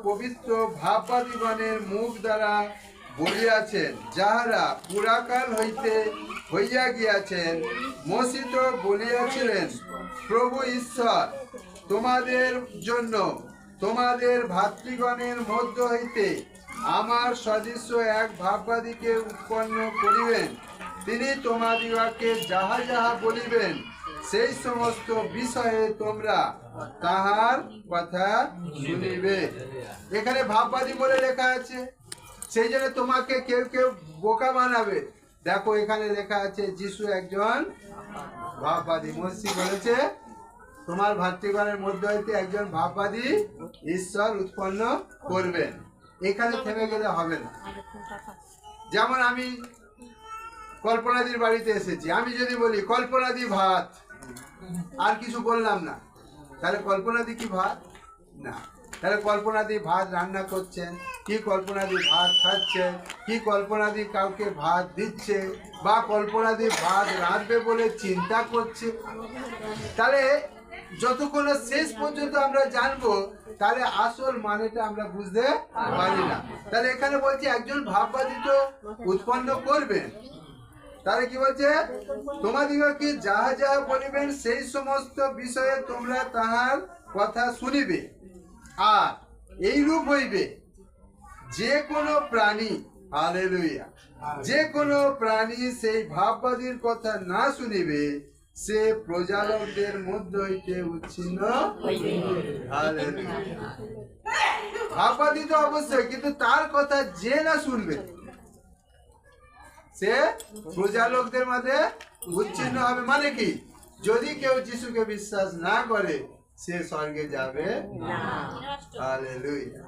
পবিত্র ভাববাদীগণের মুখ দ্বারা বলিয়াছেন, যাহারা পুরাকাল হইতে হইয়া গিয়াছেন। মসিত বলিয়াছিলেন, প্রভু ঈশ্বর তোমাদের জন্য তোমাদের ভাতৃগণের মধ্য হইতে আমার সদৃশ্য এক ভাববাদীকে উৎপন্ন করিবেন। তিনি তোমাদিগকে যাহা যাহা বলিবেন সেই সমস্ত বিষয়ে তোমরা তাহার কথা শুনিবে। এখানে ভাববাদী বলে লেখা আছে, সেই জন্য তোমাকে কেউ কেউ বোকা বানাবে। দেখো এখানে লেখা আছে যিশু একজন ভাববাদী। মসি বলেছে তোমার ভাতৃগণের মধ্যে হইতে একজন ভাববাদী ঈশ্বর উৎপন্ন করবেন। এখানে থেমে গেলে হবে না। যেমন আমি কল্পনাদির বাড়িতে এসেছি, আমি যদি বলি কল্পনাদি ভাত, আর কিছু বললাম না, তাহলে কল্পনাদি কি ভাত? না। তাহলে কল্পনাদি ভাত রান্না করছেন, কি কল্পনাদি ভাত খাচ্ছেন, কি কল্পনাদি কাউকে ভাত দিচ্ছে, বা কল্পনাদি ভাত রাঁধবে বলে চিন্তা করছে। তাহলে যতক্ষণ না শেষ পর্যন্ত আমরা জানবো, তাহলে আসল মানেটা আমরা বুঝতে পারি না। তাহলে এখানে বলছি একজন ভাববাদী তো উৎপন্ন করবেন। তাহলে কি বলছে? তোমাদিগকে যাহা যাহা বলিবেন সেই সমস্ত বিষয়ে তোমরা তাহার কথা শুনিবে। আর এইরূপ হইবে, যে কোনো প্রাণী, হালেলুয়া, যে কোনো প্রাণী সেই ভাববাদীর কথা না শুনিবে, সে প্রজালোকদের মধ্যে হইতে উচ্ছিন্ন হইবে। হালেলুয়া। ভাববাদী তো অবশ্যই, কিন্তু তার কথা যে না শুনবে সে প্রজালোকদের মধ্যে উচ্ছিন্ন হবে। মানে কি? যদি কেউ যিশুকে বিশ্বাস না করে সে স্বর্গে যাবে না। হালেলুয়া।